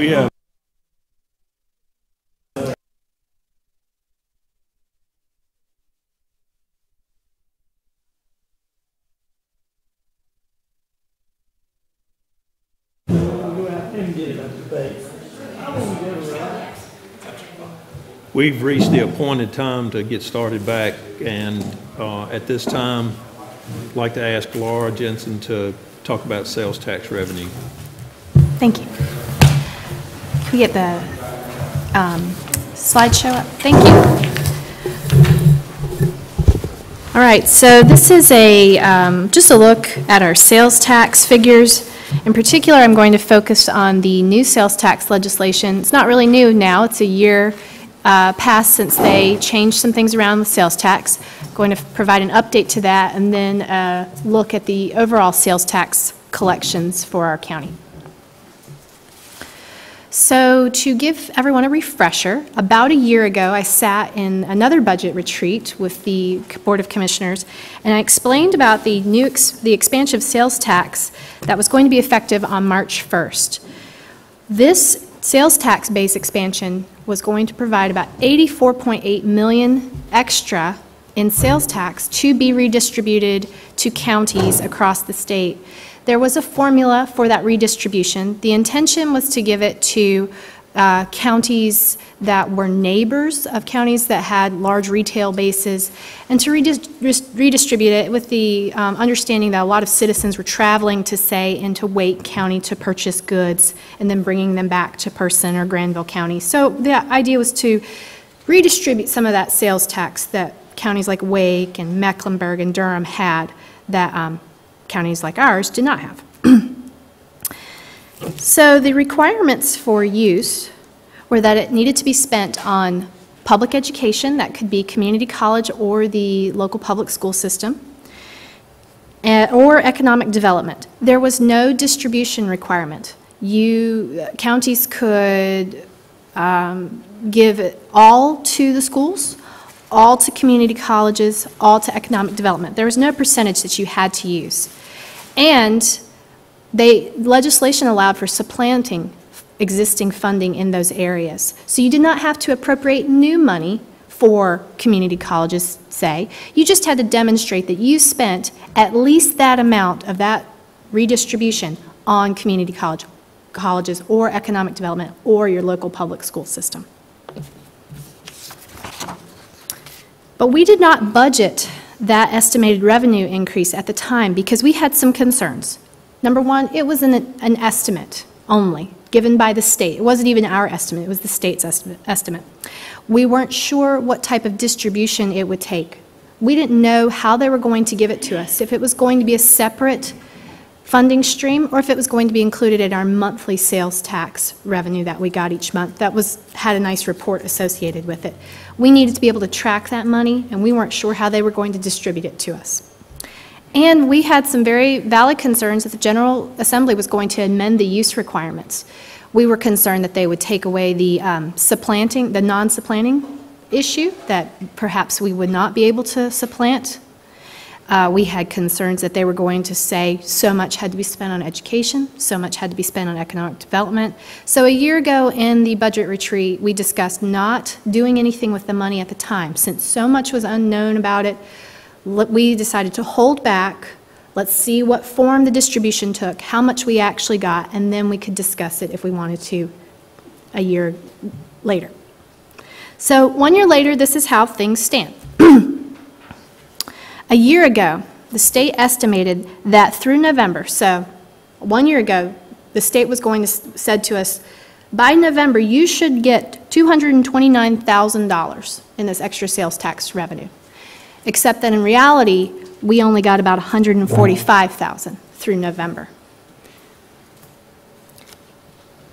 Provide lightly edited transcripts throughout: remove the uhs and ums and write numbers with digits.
We have We've reached the appointed time to get started back, and at this time, I'd like to ask Laura Jensen to talk about sales tax revenue. Thank you. Can we get the slideshow up? Thank you. All right, so this is just a look at our sales tax figures. In particular, I'm going to focus on the new sales tax legislation. It's not really new now. It's a year past since they changed some things around the sales tax. I'm going to provide an update to that and then look at the overall sales tax collections for our county. So to give everyone a refresher, about a year ago I sat in another budget retreat with the Board of Commissioners, and I explained about the expansion of sales tax that was going to be effective on March 1st. This sales tax base expansion was going to provide about $84.8 million extra in sales tax to be redistributed to counties across the state. There was a formula for that redistribution. The intention was to give it to counties that were neighbors of counties that had large retail bases, and to redistribute it with the understanding that a lot of citizens were traveling to, say, into Wake County to purchase goods and then bringing them back to Person or Granville County. So the idea was to redistribute some of that sales tax that counties like Wake and Mecklenburg and Durham had that counties like ours did not have. So the requirements for use were that it needed to be spent on public education, that could be community college or the local public school system, or economic development. There was no distribution requirement. Counties could give it all to the schools, all to community colleges, all to economic development. There was no percentage that you had to use. And legislation allowed for supplanting existing funding in those areas. So you did not have to appropriate new money for community colleges, say. You just had to demonstrate that you spent at least that amount of that redistribution on community colleges or economic development or your local public school system. But we did not budget that estimated revenue increase at the time because we had some concerns. Number one, it was an estimate only, given by the state. It wasn't even our estimate, it was the state's estimate. We weren't sure what type of distribution it would take. We didn't know how they were going to give it to us, if it was going to be a separate funding stream or if it was going to be included in our monthly sales tax revenue that we got each month. That had a nice report associated with it. We needed to be able to track that money, and we weren't sure how they were going to distribute it to us. And we had some very valid concerns that the General Assembly was going to amend the use requirements. We were concerned that they would take away the the non-supplanting issue, that perhaps we would not be able to supplant. We had concerns that they were going to say so much had to be spent on education, so much had to be spent on economic development. So a year ago in the budget retreat, we discussed not doing anything with the money at the time. Since so much was unknown about it, we decided to hold back. Let's see what form the distribution took, how much we actually got, and then we could discuss it if we wanted to a year later. So 1 year later, this is how things stand. A year ago, the state estimated that through November, so 1 year ago, the state was going to said to us, by November, you should get $229,000 in this extra sales tax revenue. Except that in reality, we only got about $145,000 through November.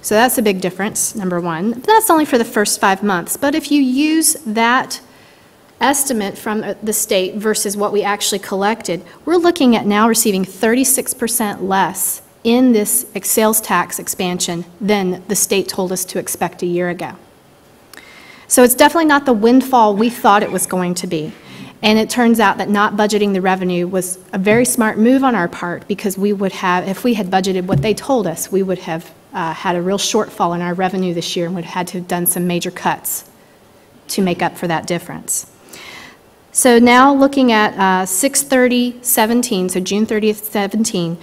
So that's a big difference, number one. That's only for the first 5 months. But if you use that estimate from the state versus what we actually collected, we're looking at now receiving 36% less in this sales tax expansion than the state told us to expect a year ago. So it's definitely not the windfall we thought it was going to be. And it turns out that not budgeting the revenue was a very smart move on our part, because we would have, if we had budgeted what they told us, we would have had a real shortfall in our revenue this year and would have had to have done some major cuts to make up for that difference. So now looking at 6/30/17, so June 30th, 17,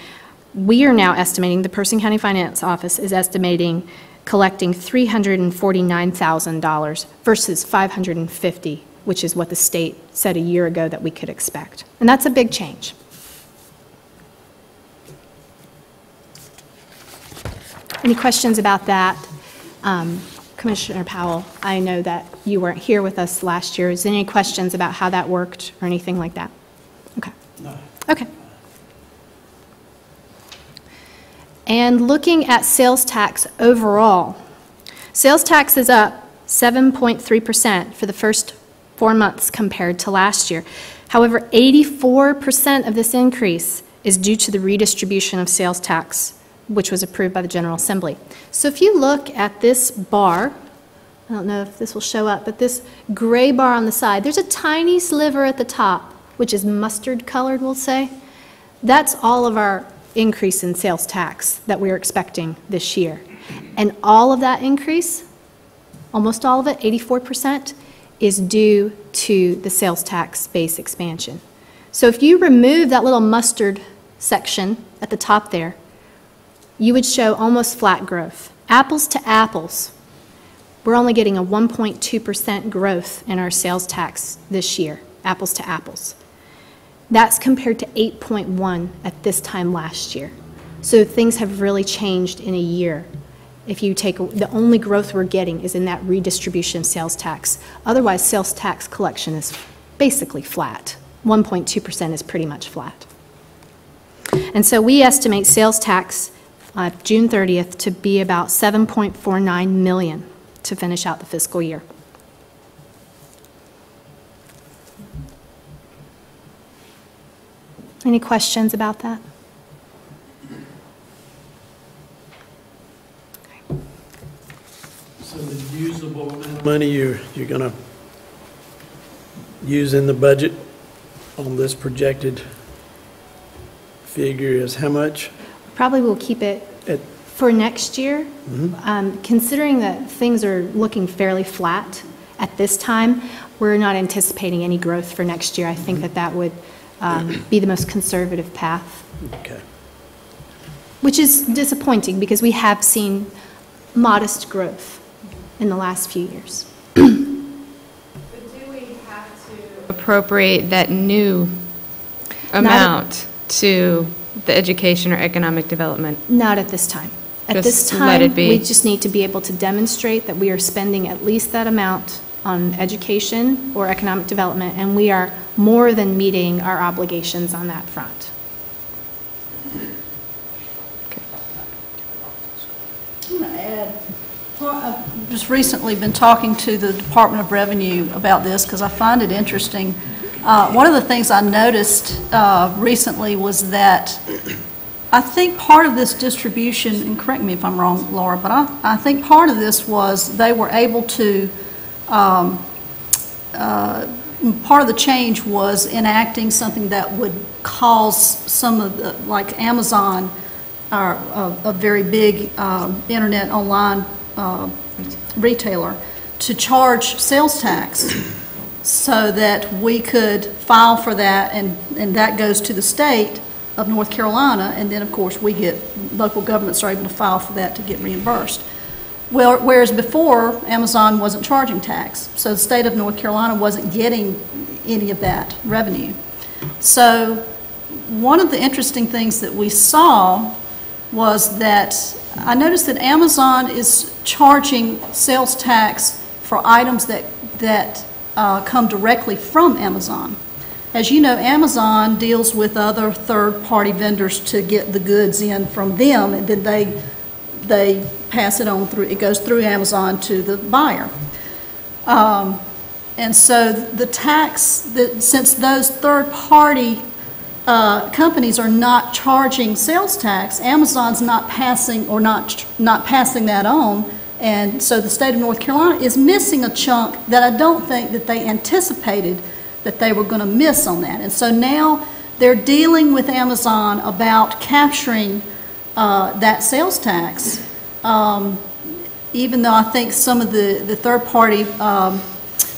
we are now estimating, the Person County Finance Office is estimating collecting $349,000 versus $550, which is what the state said a year ago that we could expect. And that's a big change. Any questions about that? Commissioner Powell, I know that you weren't here with us last year. Is there any questions about how that worked or anything like that? Okay. No. Okay. And looking at sales tax overall, sales tax is up 7.3% for the first 4 months compared to last year. However, 84% of this increase is due to the redistribution of sales tax, which was approved by the General Assembly. So if you look at this bar, I don't know if this will show up, but this gray bar on the side, there's a tiny sliver at the top, which is mustard colored, we'll say. That's all of our increase in sales tax that we're expecting this year. And all of that increase, almost all of it, 84%, is due to the sales tax base expansion. So if you remove that little mustard section at the top there, you would show almost flat growth. Apples to apples, we're only getting a 1.2% growth in our sales tax this year, apples to apples. That's compared to 8.1 at this time last year. So things have really changed in a year. If you take, the only growth we're getting is in that redistribution of sales tax. Otherwise, sales tax collection is basically flat. 1.2% is pretty much flat. And so we estimate sales tax June 30th to be about $7.49 million to finish out the fiscal year. Any questions about that? Okay. So the usable amount of money you're going to use in the budget on this projected figure is how much? Probably will keep it for next year. Considering that things are looking fairly flat at this time, we're not anticipating any growth for next year. I think that would be the most conservative path. Okay. Which is disappointing because we have seen modest growth in the last few years. But do we have to appropriate that new amount to the education or economic development? Not at this time. At this time, let it be. we just need to be able to demonstrate that we are spending at least that amount on education or economic development, and we are more than meeting our obligations on that front. I'm going to add, I've just recently been talking to the Department of Revenue about this because I find it interesting. One of the things I noticed recently was that I think part of this distribution, and correct me if I'm wrong, Laura, but I think part of this was they were able to, part of the change was enacting something that would cause some of the, like Amazon, a very big internet online retailer, to charge sales tax so that we could file for that, and that goes to the state of North Carolina, and then of course we get, local governments are able to file for that to get reimbursed. Well, whereas before, Amazon wasn't charging tax, so the state of North Carolina wasn't getting any of that revenue. So one of the interesting things that we saw was that I noticed that Amazon is charging sales tax for items that come directly from Amazon. As you know, Amazon deals with other third-party vendors to get the goods in from them, and then they pass it on through, it goes through Amazon to the buyer. And so the tax, that since those third-party companies are not charging sales tax, Amazon's not passing or not passing that on, and so the state of North Carolina is missing a chunk that I don't think that they anticipated that they were going to miss on that. And so now they're dealing with Amazon about capturing that sales tax even though I think some of the third-party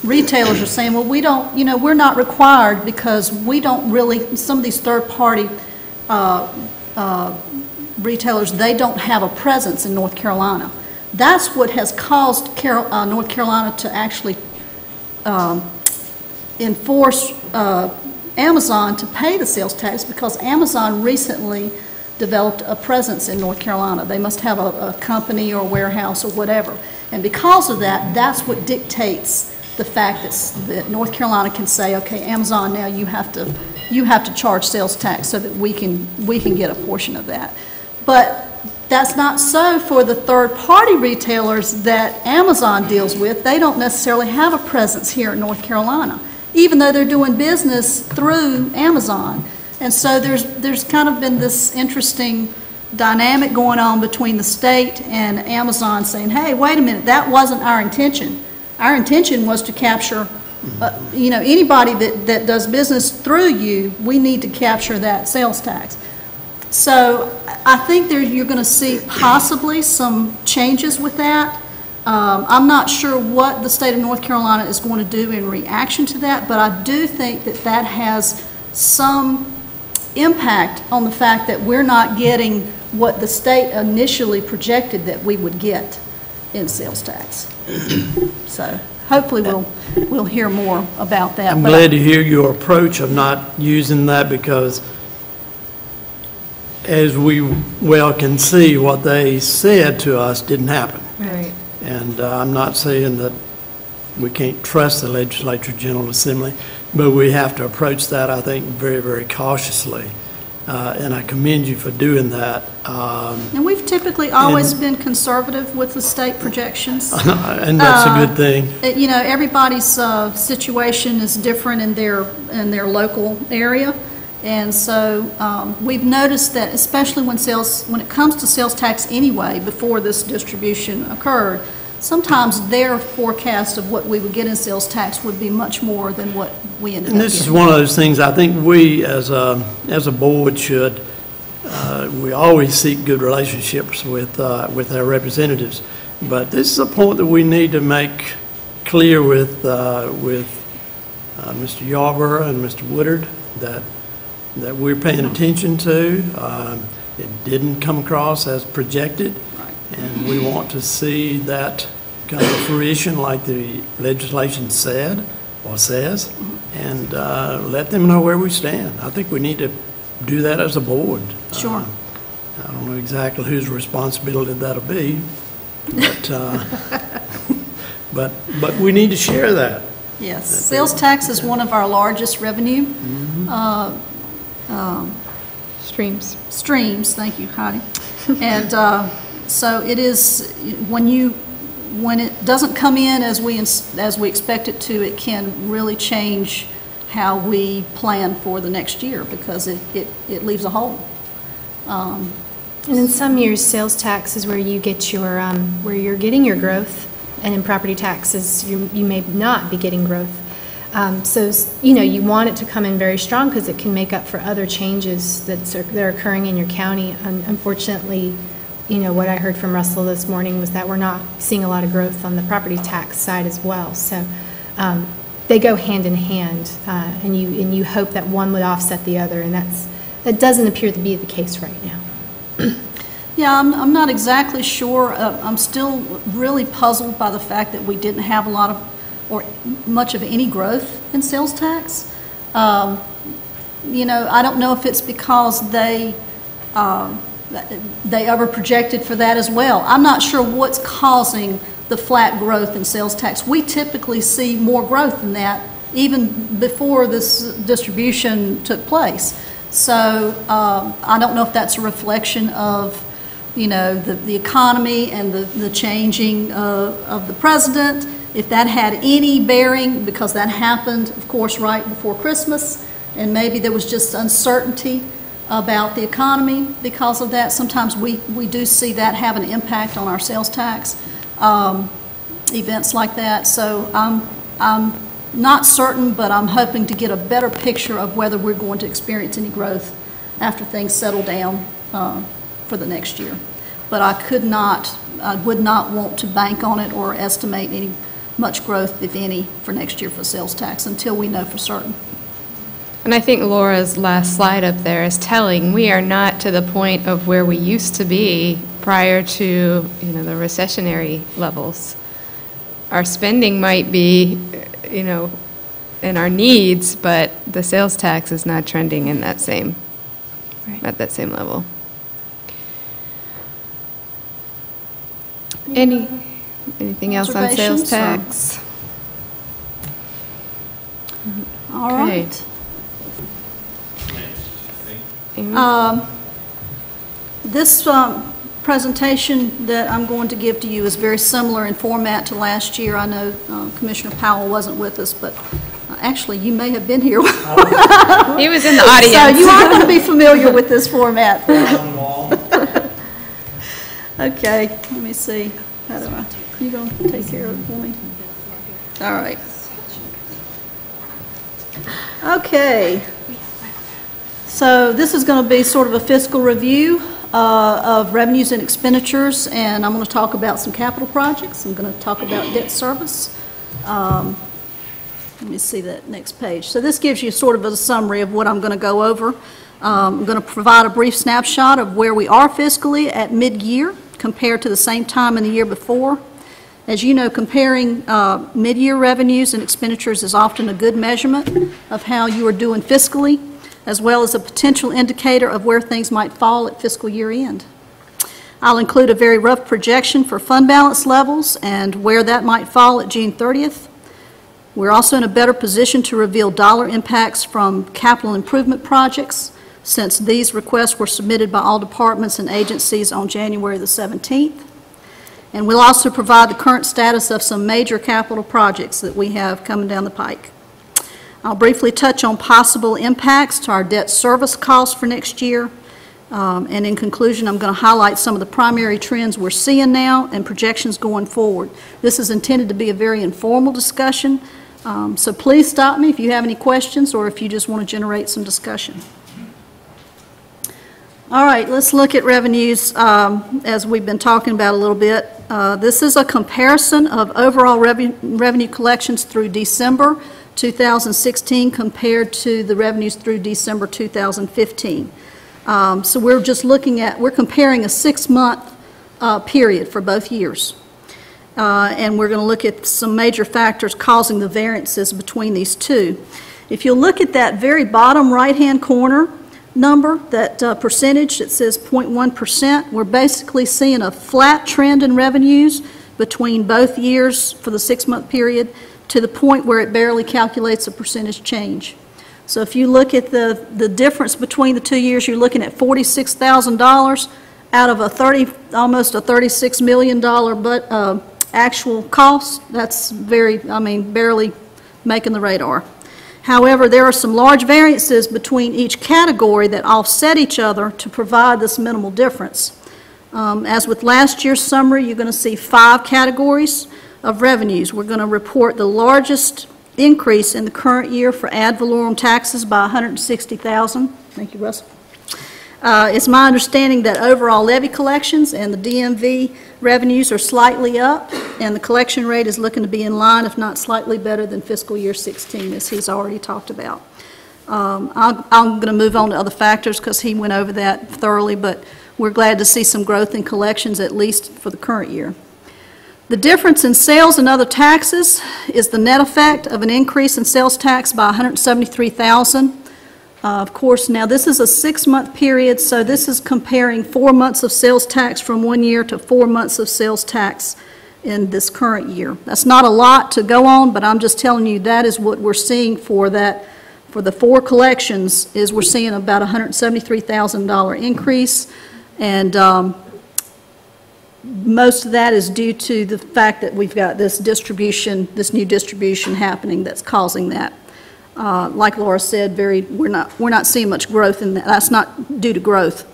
retailers are saying, well, we don't, we're not required because we don't really, some of these third-party retailers, they don't have a presence in North Carolina. That's what has caused North Carolina to actually enforce Amazon to pay the sales tax, because Amazon recently developed a presence in North Carolina. They must have a company or a warehouse or whatever. And because of that, that's what dictates the fact that North Carolina can say, okay, Amazon, now you have to charge sales tax so that we can get a portion of that. But that's not so for the third-party retailers that Amazon deals with. They don't necessarily have a presence here in North Carolina, even though they're doing business through Amazon. And so there's kind of been this interesting dynamic going on between the state and Amazon saying, hey, wait a minute, that wasn't our intention. Our intention was to capture, anybody that does business through you, we need to capture that sales tax. So I think you're going to see possibly some changes with that. I'm not sure what the state of North Carolina is going to do in reaction to that, but I do think that has some impact on the fact that we're not getting what the state initially projected that we would get in sales tax. So hopefully we'll hear more about that. I'm glad to hear your approach of not using that, because as we well can see, what they said to us didn't happen. Right. And I'm not saying that we can't trust the Legislature General Assembly, but we have to approach that, I think, very, very cautiously. And I commend you for doing that. And we've typically always been conservative with the state projections. And that's a good thing. Everybody's situation is different in their local area. And so we've noticed that, especially when it comes to sales tax anyway, before this distribution occurred, sometimes their forecast of what we would get in sales tax would be much more than what we ended up getting. And this is one of those things I think we as a board should, we always seek good relationships with our representatives. But this is a point that we need to make clear with Mr. Yarborough and Mr. Woodard that we're paying attention to. It didn't come across as projected. And we want to see that come to fruition like the legislation said or says, and let them know where we stand. I think we need to do that as a board. Sure. I don't know exactly whose responsibility that'll be, but but we need to share that. Yes. Sales tax is one of our largest revenue streams. Thank you, Heidi. And so it is, when it doesn't come in as we expect it to, it can really change how we plan for the next year, because it leaves a hole. And in some years, sales tax is where you get where you're getting your growth, and in property taxes, you may not be getting growth. So, you want it to come in very strong because it can make up for other changes that are occurring in your county. Unfortunately, what I heard from Russell this morning was that we're not seeing a lot of growth on the property tax side as well. So they go hand in hand, and you hope that one would offset the other, and that doesn't appear to be the case right now. Yeah, I'm not exactly sure. I'm still really puzzled by the fact that we didn't have a lot of, or much of any growth in sales tax. I don't know if it's because they over-projected for that as well. I'm not sure what's causing the flat growth in sales tax. We typically see more growth than that even before this distribution took place. So I don't know if that's a reflection of, the economy and the changing of the president, if that had any bearing, because that happened, of course, right before Christmas, and maybe there was just uncertainty about the economy because of that. Sometimes we do see that have an impact on our sales tax, events like that. So I'm not certain, but I'm hoping to get a better picture of whether we're going to experience any growth after things settle down for the next year. But I could not I would not want to bank on it or estimate any much growth, if any, for next year for sales tax until we know for certain. And I think Laura's last slide up there is telling. We are not to the point of where we used to be prior to, the recessionary levels. Our spending might be, in our needs, but the sales tax is not trending in that same, at that same level. Anything else on sales Observations, tax? All Okay. right. Amy? This presentation that I'm going to give to you is very similar in format to last year. I know Commissioner Powell wasn't with us, but actually, you may have been here. He was in the audience. So you are going to be familiar with this format. Okay, let me see. How do you going to take care of it for me? All right. Okay. So this is going to be sort of a fiscal review of revenues and expenditures, and I'm going to talk about some capital projects. I'm going to talk about debt service. Let me see that next page. So this gives you sort of a summary of what I'm going to go over. I'm going to provide a brief snapshot of where we are fiscally at mid-year compared to the same time in the year before. As you know, comparing mid-year revenues and expenditures is often a good measurement of how you are doing fiscally, as well as a potential indicator of where things might fall at fiscal year end. I'll include a very rough projection for fund balance levels and where that might fall at June 30th. We're also in a better position to reveal dollar impacts from capital improvement projects, since these requests were submitted by all departments and agencies on January the 17th. And we'll also provide the current status of some major capital projects that we have coming down the pike. I'll briefly touch on possible impacts to our debt service costs for next year. And in conclusion, I'm going to highlight some of the primary trends we're seeing now and projections going forward. This is intended to be a very informal discussion, so please stop me if you have any questions or if you just want to generate some discussion. All right, let's look at revenues as we've been talking about a little bit. This is a comparison of overall revenue collections through December 2016 compared to the revenues through December 2015. So we're just we're comparing a 6-month period for both years. And we're going to look at some major factors causing the variances between these two. If you look at that very bottom right-hand corner number, that percentage that says 0.1%, we're basically seeing a flat trend in revenues between both years for the 6-month period to the point where it barely calculates a percentage change. So if you look at the difference between the 2 years, you're looking at $46,000 out of almost a $36 million actual cost. That's barely making the radar. However, there are some large variances between each category that offset each other to provide this minimal difference. As with last year's summary, you're going to see 5 categories of revenues. We're going to report the largest increase in the current year for ad valorem taxes by $160,000. Thank you, Russell. It's my understanding that overall levy collections and the DMV revenues are slightly up, and the collection rate is looking to be in line, if not slightly better than fiscal year 16, as he's already talked about. I'm going to move on to other factors because he went over that thoroughly, but we're glad to see some growth in collections, at least for the current year. The difference in sales and other taxes is the net effect of an increase in sales tax by $173,000. Of course, now this is a 6-month period, so this is comparing 4 months of sales tax from one year to 4 months of sales tax in this current year. That's not a lot to go on, but I'm just telling you that is what we're seeing for that. For the 4 collections, is we're seeing about $173,000 increase, and most of that is due to the fact that we've got this new distribution happening that's causing that. Like Laura said, we're not seeing much growth in that. That's not due to growth.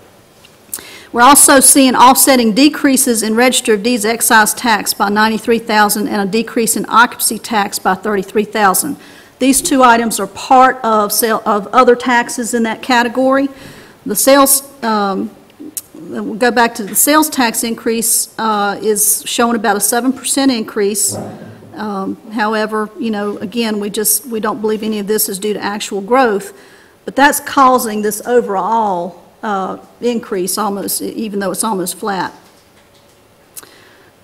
We're also seeing offsetting decreases in register of deeds excise tax by $93,000 and a decrease in occupancy tax by $33,000. These 2 items are part of other taxes in that category. The we'll go back to the sales tax increase, is showing about a 7% increase. However, you know, again, we don't believe any of this is due to actual growth, but that's causing this overall increase almost, even though it's almost flat.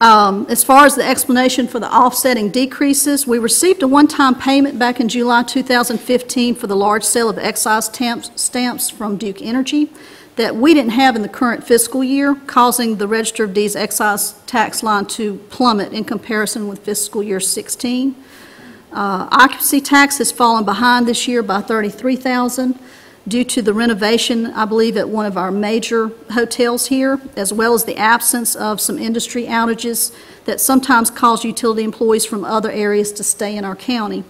As far as the explanation for the offsetting decreases, we received a one-time payment back in July 2015 for the large sale of excise stamps from Duke Energy that we didn't have in the current fiscal year, causing the Register of Deeds excise tax line to plummet in comparison with fiscal year 16. Occupancy tax has fallen behind this year by $33,000 due to the renovation, I believe, at one of our major hotels here, as well as the absence of some industry outages that sometimes cause utility employees from other areas to stay in our county.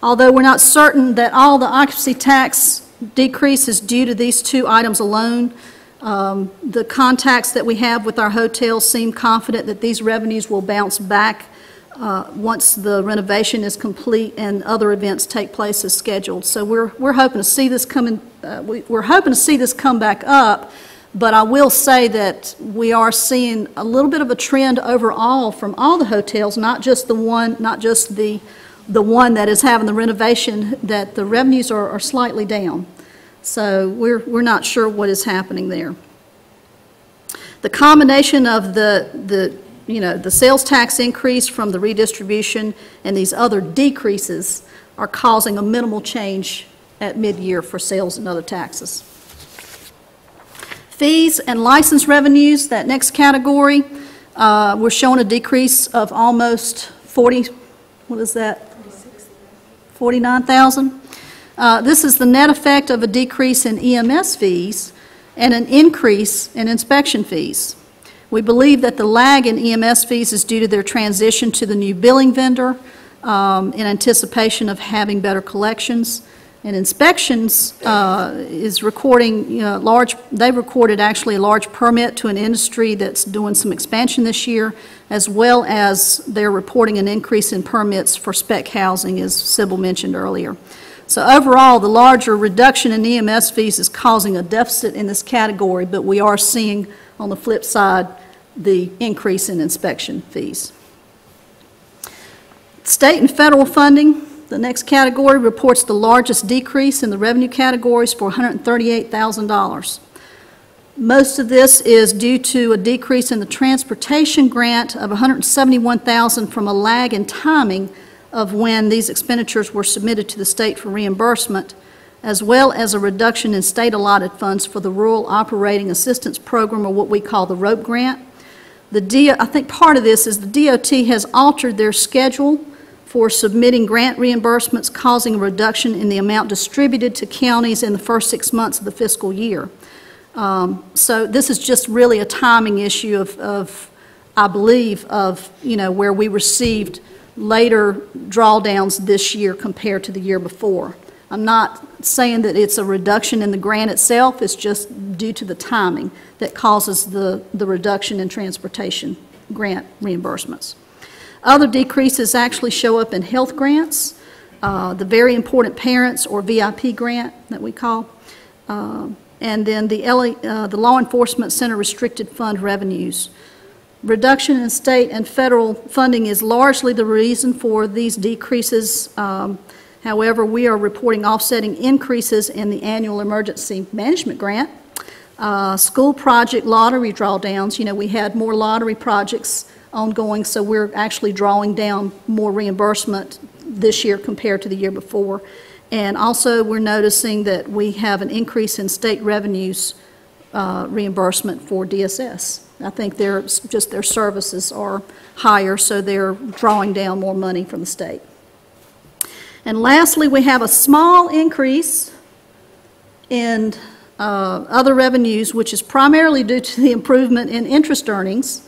Although we're not certain that all the occupancy tax decrease is due to these two items alone, the contacts that we have with our hotels seem confident that these revenues will bounce back once the renovation is complete and other events take place as scheduled. So we're hoping to see this we're hoping to see this come back up, but I will say that we are seeing a little bit of a trend overall from all the hotels, not just the one that is having the renovation, that the revenues are slightly down. So we're not sure what is happening there. The combination of the sales tax increase from the redistribution and these other decreases are causing a minimal change at mid-year for sales and other taxes. Fees and license revenues, that next category, we're showing a decrease of almost 49,000. This is the net effect of a decrease in EMS fees and an increase in inspection fees. We believe that the lag in EMS fees is due to their transition to the new billing vendor in anticipation of having better collections. And inspections is recording, they recorded actually a large permit to an industry that's doing some expansion this year, as well as they're reporting an increase in permits for spec housing, as Sybil mentioned earlier. So overall, the larger reduction in EMS fees is causing a deficit in this category, but we are seeing, on the flip side, the increase in inspection fees. State and federal funding, the next category, reports the largest decrease in the revenue categories for $138,000. Most of this is due to a decrease in the transportation grant of $171,000 from a lag in timing of when these expenditures were submitted to the state for reimbursement, as well as a reduction in state-allotted funds for the Rural Operating Assistance Program, or what we call the ROPE grant. I think part of this is the DOT has altered their schedule for submitting grant reimbursements, causing a reduction in the amount distributed to counties in the first 6 months of the fiscal year. So this is just really a timing issue of I believe, where we received later drawdowns this year compared to the year before. I'm not saying that it's a reduction in the grant itself, it's just due to the timing that causes the reduction in transportation grant reimbursements. Other decreases actually show up in health grants, the Very Important Parents, or VIP grant that we call, and then the Law Enforcement Center Restricted Fund revenues. Reduction in state and federal funding is largely the reason for these decreases. However, we are reporting offsetting increases in the annual emergency management grant. School project lottery drawdowns, we had more lottery projects ongoing, so we're actually drawing down more reimbursement this year compared to the year before. And also, we're noticing that we have an increase in state revenues reimbursement for DSS. I think their services are higher, so they're drawing down more money from the state. And lastly, we have a small increase in other revenues, which is primarily due to the improvement in interest earnings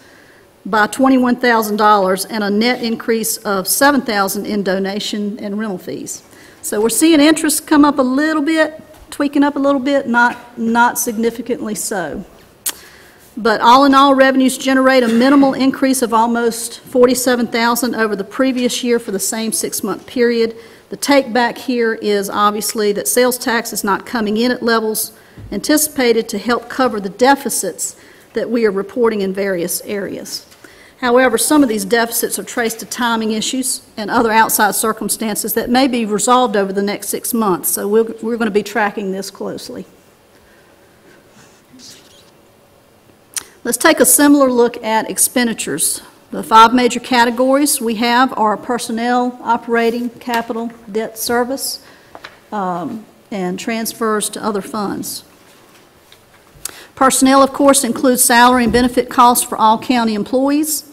by $21,000 and a net increase of $7,000 in donation and rental fees. So we're seeing interest come up a little bit, tweaking up a little bit, not significantly so. But all in all, revenues generate a minimal increase of almost $47,000 over the previous year for the same 6-month period. The take back here is obviously that sales tax is not coming in at levels anticipated to help cover the deficits that we are reporting in various areas. However, some of these deficits are traced to timing issues and other outside circumstances that may be resolved over the next 6 months, so we're going to be tracking this closely. Let's take a similar look at expenditures. The 5 major categories we have are personnel, operating, capital, debt service, and transfers to other funds. Personnel, of course, includes salary and benefit costs for all county employees.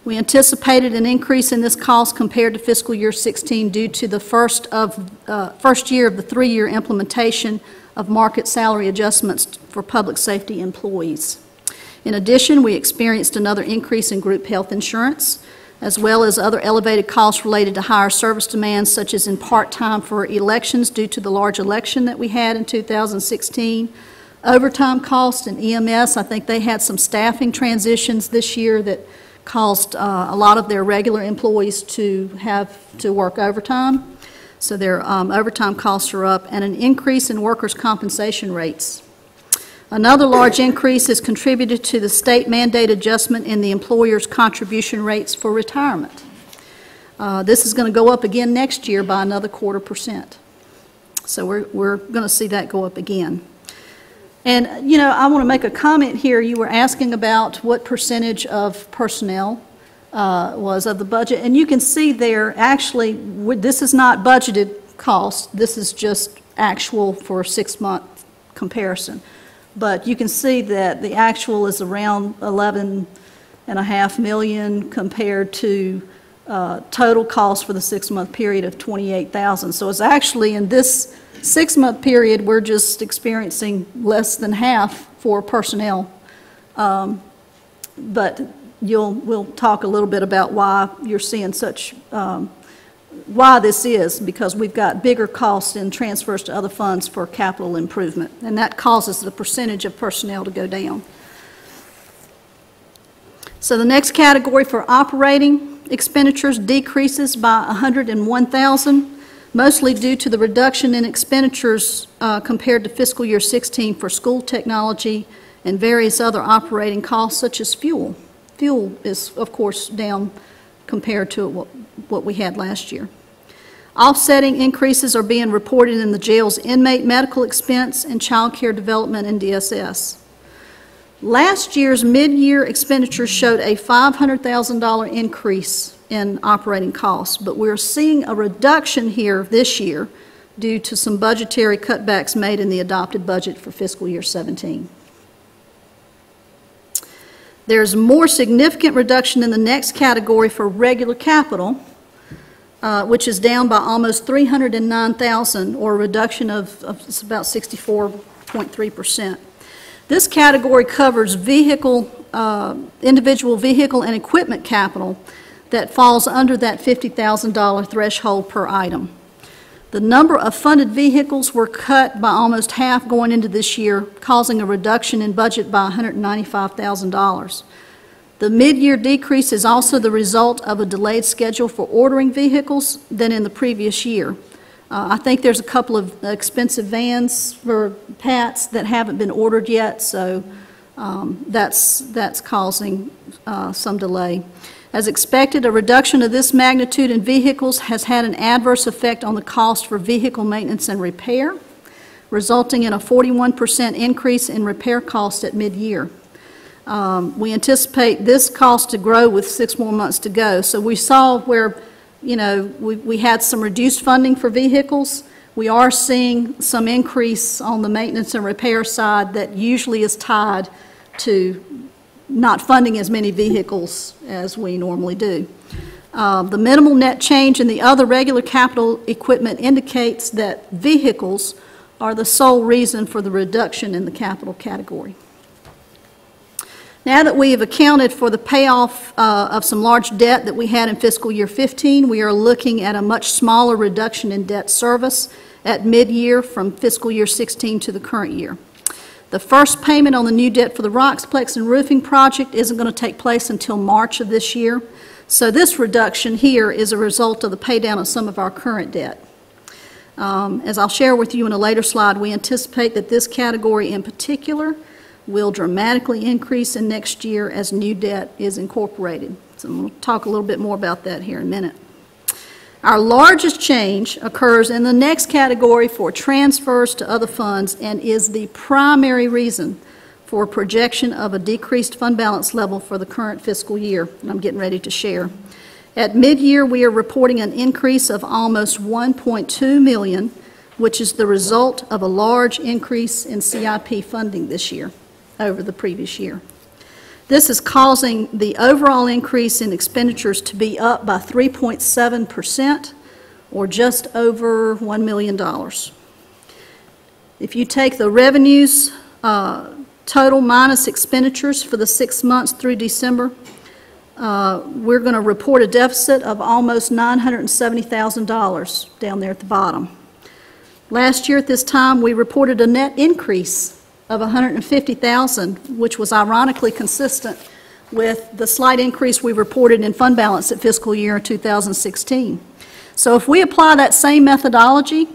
We anticipated an increase in this cost compared to fiscal year 16 due to the first year of the 3-year implementation of market salary adjustments for public safety employees. In addition, we experienced another increase in group health insurance, as well as other elevated costs related to higher service demands, such as in part-time for elections due to the large election that we had in 2016. Overtime costs in EMS, I think they had some staffing transitions this year that caused a lot of their regular employees to have to work overtime. So their overtime costs are up, and an increase in workers' compensation rates. Another large increase is contributed to the state-mandated adjustment in the employer's contribution rates for retirement. This is going to go up again next year by another 0.25%. So we're going to see that go up again. And, you know, I want to make a comment here. You were asking about what percentage of personnel was of the budget. And you can see there, actually, this is not budgeted cost. This is just actual for a 6-month comparison. But you can see that the actual is around $11.5 million compared to total cost for the 6-month period of $28,000. So it's actually in this 6-month period, we're just experiencing less than half for personnel. But we'll talk a little bit about why you're seeing such, why this is, because we've got bigger costs in transfers to other funds for capital improvement, and that causes the percentage of personnel to go down. So the next category for operating expenditures decreases by $101,000. Mostly due to the reduction in expenditures compared to fiscal year 16 for school technology and various other operating costs such as fuel. Fuel is, of course, down compared to what we had last year. Offsetting increases are being reported in the jail's inmate medical expense and child care development and DSS. Last year's mid-year expenditures showed a $500,000 increase in operating costs, but we're seeing a reduction here this year due to some budgetary cutbacks made in the adopted budget for fiscal year 17. There's more significant reduction in the next category for regular capital, which is down by almost $309,000, or a reduction of it's about 64.3%. This category covers individual vehicle and equipment capital that falls under that $50,000 threshold per item. The number of funded vehicles were cut by almost half going into this year, causing a reduction in budget by $195,000. The mid-year decrease is also the result of a delayed schedule for ordering vehicles than in the previous year. I think there's a couple of expensive vans for PATS that haven't been ordered yet, so that's causing some delay. As expected, a reduction of this magnitude in vehicles has had an adverse effect on the cost for vehicle maintenance and repair, resulting in a 41% increase in repair costs at mid-year. We anticipate this cost to grow with 6 more months to go. So we saw where, you know, we had some reduced funding for vehicles. We are seeing some increase on the maintenance and repair side that usually is tied to not funding as many vehicles as we normally do. The minimal net change in the other regular capital equipment indicates that vehicles are the sole reason for the reduction in the capital category. Now that we have accounted for the payoff of some large debt that we had in fiscal year 15, we are looking at a much smaller reduction in debt service at mid-year from fiscal year 16 to the current year. The first payment on the new debt for the Roxplex and roofing project isn't going to take place until March of this year. So this reduction here is a result of the pay down of some of our current debt. As I'll share with you in a later slide, we anticipate that this category in particular will dramatically increase in next year as new debt is incorporated. So I'm going to talk a little bit more about that here in a minute. Our largest change occurs in the next category for transfers to other funds and is the primary reason for a projection of a decreased fund balance level for the current fiscal year, and I'm getting ready to share. At mid-year, we are reporting an increase of almost $1.2 million, which is the result of a large increase in CIP funding this year over the previous year. This is causing the overall increase in expenditures to be up by 3.7%, or just over $1 million. If you take the revenues total minus expenditures for the 6 months through December, we're going to report a deficit of almost $970,000 down there at the bottom. Last year at this time, we reported a net increase of $150,000, which was ironically consistent with the slight increase we reported in fund balance at fiscal year 2016. So if we apply that same methodology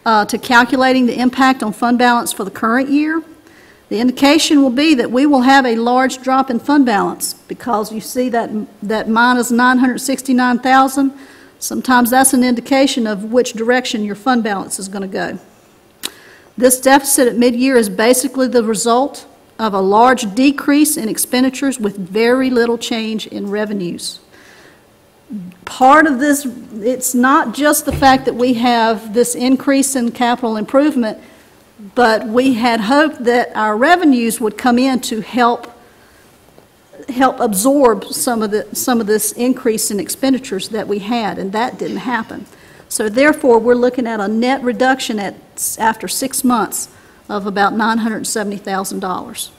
to calculating the impact on fund balance for the current year, the indication will be that we will have a large drop in fund balance, because you see that minus $969,000. Sometimes that's an indication of which direction your fund balance is going to go. This deficit at mid-year is basically the result of a large decrease in expenditures with very little change in revenues. Part of this, it's not just the fact that we have this increase in capital improvement, but we had hoped that our revenues would come in to help absorb some of this increase in expenditures that we had, and that didn't happen. So therefore, we're looking at a net reduction after 6 months of about $970,000.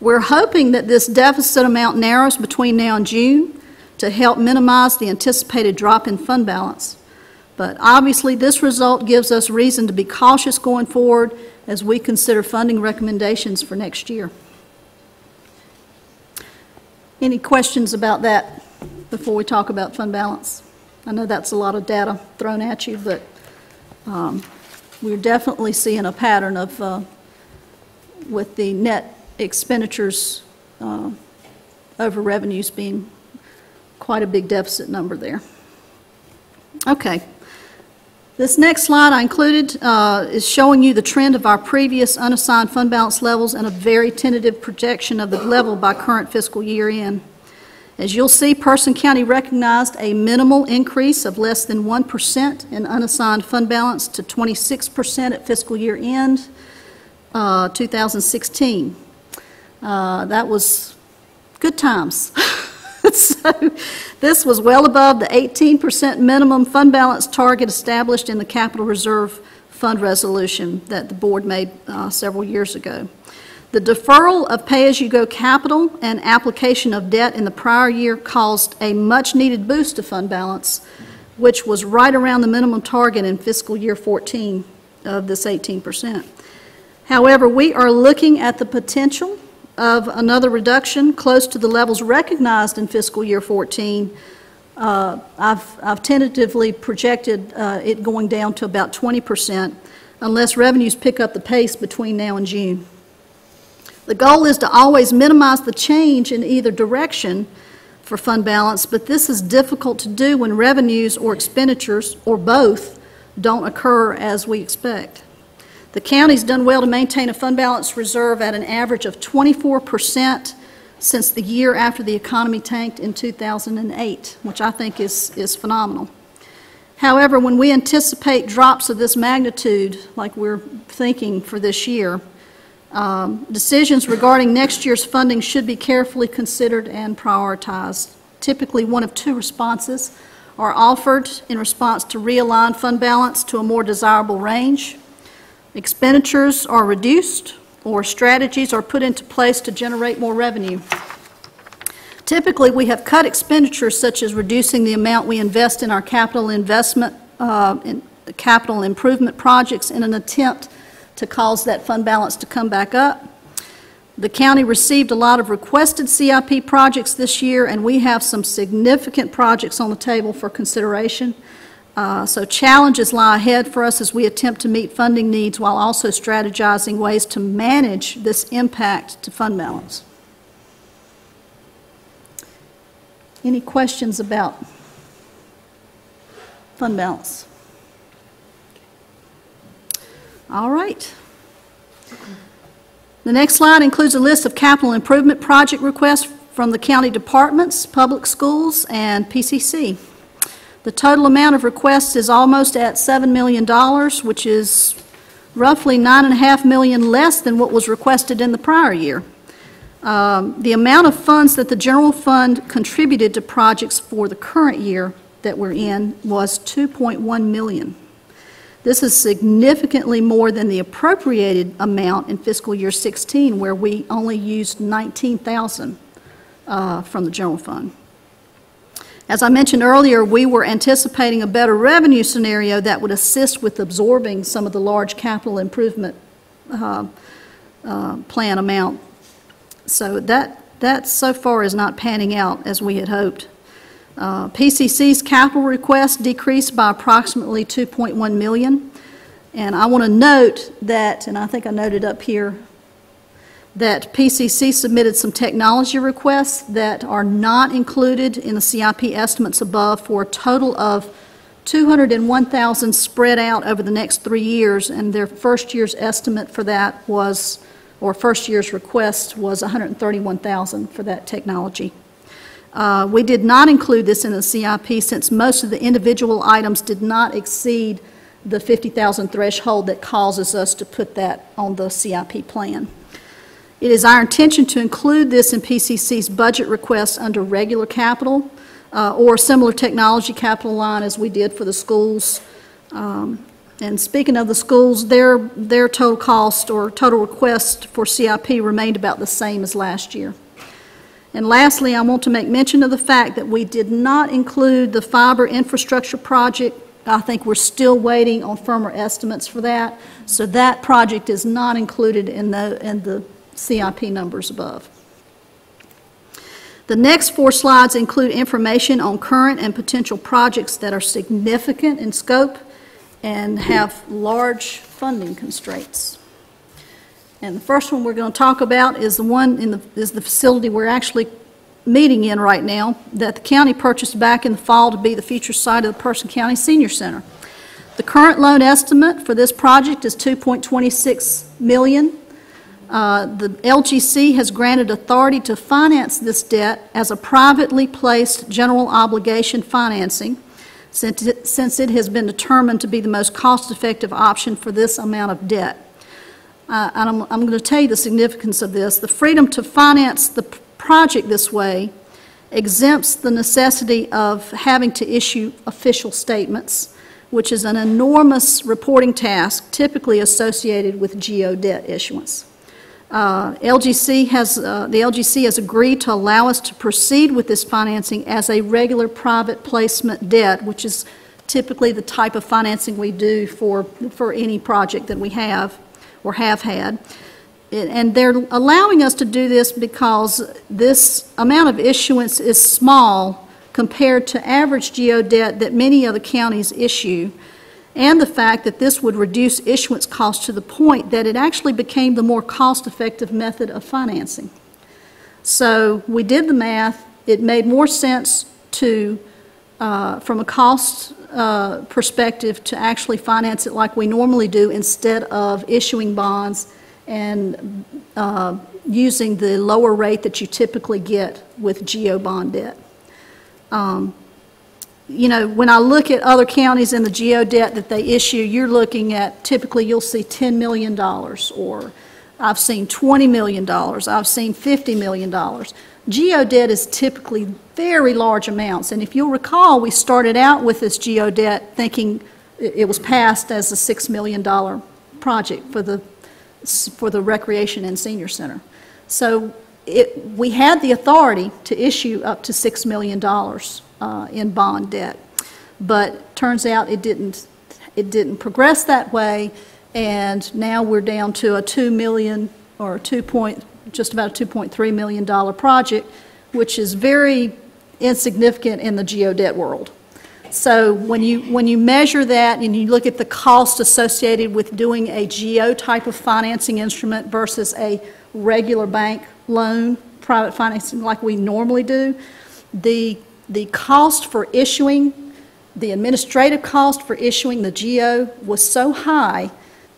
We're hoping that this deficit amount narrows between now and June to help minimize the anticipated drop in fund balance. But obviously, this result gives us reason to be cautious going forward as we consider funding recommendations for next year. Any questions about that before we talk about fund balance? I know that's a lot of data thrown at you, but we're definitely seeing a pattern of, with the net expenditures over revenues being quite a big deficit number there. Okay. This next slide I included is showing you the trend of our previous unassigned fund balance levels and a very tentative projection of the level by current fiscal year end. As you'll see, Person County recognized a minimal increase of less than 1% in unassigned fund balance to 26% at fiscal year end 2016. That was good times. So this was well above the 18% minimum fund balance target established in the Capital Reserve Fund resolution that the board made several years ago. The deferral of pay-as-you-go capital and application of debt in the prior year caused a much-needed boost to fund balance, which was right around the minimum target in fiscal year 14 of this 18%. However, we are looking at the potential of another reduction close to the levels recognized in fiscal year 14. I've tentatively projected it going down to about 20% unless revenues pick up the pace between now and June. The goal is to always minimize the change in either direction for fund balance, but this is difficult to do when revenues or expenditures, or both, don't occur as we expect. The county's done well to maintain a fund balance reserve at an average of 24% since the year after the economy tanked in 2008, which I think is phenomenal. However, when we anticipate drops of this magnitude, like we're thinking for this year, decisions regarding next year's funding should be carefully considered and prioritized. Typically, one of two responses are offered in response to realign fund balance to a more desirable range. Expenditures are reduced, or strategies are put into place to generate more revenue. Typically, we have cut expenditures such as reducing the amount we invest in our capital investment, in capital improvement projects in an attempt to cause that fund balance to come back up. The county received a lot of requested CIP projects this year, and we have some significant projects on the table for consideration. So challenges lie ahead for us as we attempt to meet funding needs while also strategizing ways to manage this impact to fund balance. Any questions about fund balance? All right. The next slide includes a list of capital improvement project requests from the county departments, public schools, and PCC. The total amount of requests is almost at $7 million, which is roughly $9.5 million less than what was requested in the prior year. The amount of funds that the general fund contributed to projects for the current year that we're in was $2.1 million. This is significantly more than the appropriated amount in fiscal year 16, where we only used $19,000 from the general fund. As I mentioned earlier, we were anticipating a better revenue scenario that would assist with absorbing some of the large capital improvement plan amount. So that so far is not panning out as we had hoped. PCC's capital request decreased by approximately $2.1 million. And I want to note that, and I think I noted up here, that PCC submitted some technology requests that are not included in the CIP estimates above for a total of $201,000 spread out over the next 3 years, and their first year's estimate for that was, or first year's request was $131,000 for that technology. We did not include this in the CIP since most of the individual items did not exceed the $50,000 threshold that causes us to put that on the CIP plan. It is our intention to include this in PCC's budget request under regular capital or similar technology capital line as we did for the schools. And speaking of the schools, their total cost or total request for CIP remained about the same as last year. And lastly, I want to make mention of the fact that we did not include the fiber infrastructure project. I think we're still waiting on firmer estimates for that. So that project is not included in the CIP numbers above. The next 4 slides include information on current and potential projects that are significant in scope and have large funding constraints. And the first one we're going to talk about is the facility we're actually meeting in right now that the county purchased back in the fall to be the future site of the Person County Senior Center. The current loan estimate for this project is $2.26 million. The LGC has granted authority to finance this debt as a privately placed general obligation financing since it has been determined to be the most cost-effective option for this amount of debt. And I'm going to tell you the significance of this. The freedom to finance the project this way exempts the necessity of having to issue official statements, which is an enormous reporting task typically associated with GO debt issuance. The LGC has agreed to allow us to proceed with this financing as a regular private placement debt, which is typically the type of financing we do for any project that we have or have had. And they're allowing us to do this because this amount of issuance is small compared to average GO debt that many other counties issue, and the fact that this would reduce issuance costs to the point that it actually became the more cost-effective method of financing. So we did the math. It made more sense to, from a cost perspective, to actually finance it like we normally do instead of issuing bonds and using the lower rate that you typically get with GO bond debt. You know, when I look at other counties and the GO debt that they issue, you're looking at, typically you'll see $10 million, or I've seen $20 million, I've seen $50 million. GO debt is typically very large amounts, and if you'll recall, we started out with this GO debt thinking it was passed as a $6 million project for the Recreation and Senior Center. So we had the authority to issue up to $6 million in bond debt, but turns out it didn't progress that way, and now we're down to a $2 million or just about a $2.3 million project, which is very insignificant in the GO debt world. So when you measure that and you look at the cost associated with doing a GO type of financing instrument versus a regular bank loan, private financing like we normally do, the cost for issuing, the administrative cost for issuing the GO was so high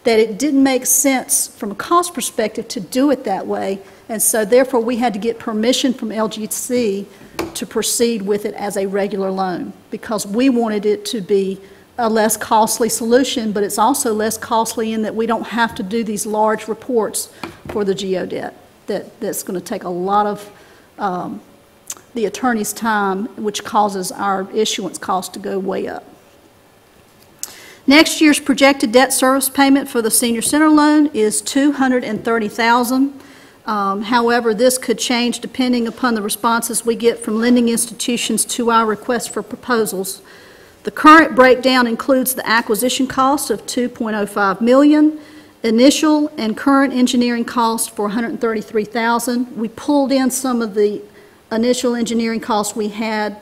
that it didn't make sense from a cost perspective to do it that way. And so therefore, we had to get permission from LGC to proceed with it as a regular loan because we wanted it to be a less costly solution, but it's also less costly in that we don't have to do these large reports for the GO debt. That's going to take a lot of the attorney's time, which causes our issuance cost to go way up. Next year's projected debt service payment for the senior center loan is $230,000. However, this could change depending upon the responses we get from lending institutions to our request for proposals. The current breakdown includes the acquisition cost of $2.05 million, initial and current engineering cost for $133,000. We pulled in some of the initial engineering costs we had